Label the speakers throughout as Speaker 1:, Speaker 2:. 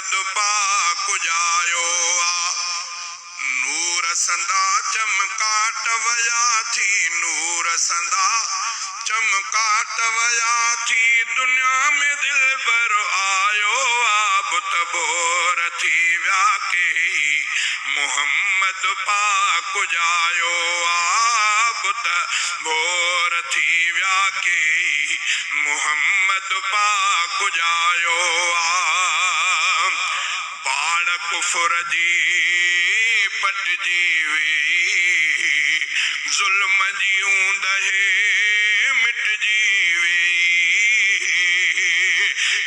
Speaker 1: मुहम्मद पाक जायो आ नूर संदा चमकाट वया थी नूर संदा चमकाट वया थी दुनिया में दिल बर आयो आब तबोर थी व्याके मुहम्मद पाक जायो आब तबोर थी व्याके मुहम्मद पाक जायो आ पाड़ कुफर जी पट जीवी जुल्म जी ऊंदहे मिट जीवी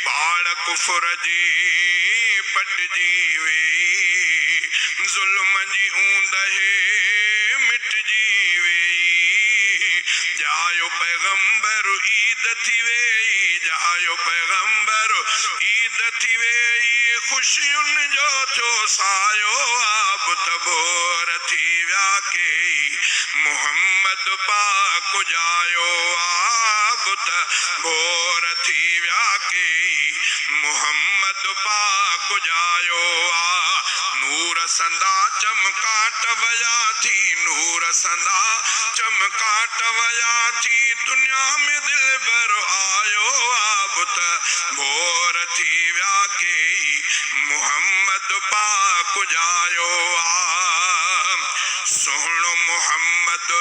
Speaker 1: पाड़ कुफर जी पट जीवी जुल्म जी ऊंदहे मिट जीवी जायो पैगंबर ईद थी वेई जायो पैगंबर ईद थी वेई खुशियुनि जो थियो सायो आब तबोर थी व्याके मुहम्मद पाक जायो आब तबोर थी व्याके मुहम्मद पाक जायो आ नूर संदा चमकाट वया थी नूर संदा चमकाट वया थी दुनिया में दिल बर आयो आब तबोर थी व्याके मुहम्मद पाक जायो आ सोहणो मुहम्मद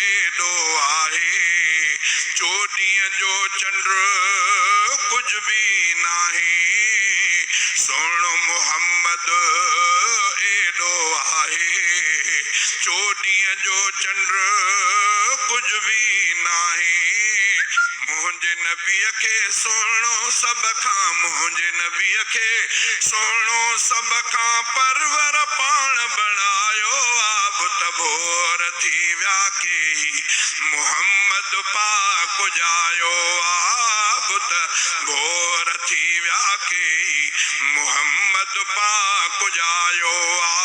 Speaker 1: एडो आहे चोॾींहं जो चंड कुछ भी नाही सोहणो मुहम्मद एडो आहे चोॾींहं जो चंड कुछ भी नाही मुझे नबीअ खे सोहणो सब खां मुझे नबीअ खे सोहणो सब खां परवर पाण बणायो आब तबोर थी व्याके मुहम्मद पाक जायो आब तबोर थी व्याके मुहम्मद पाक जायो आ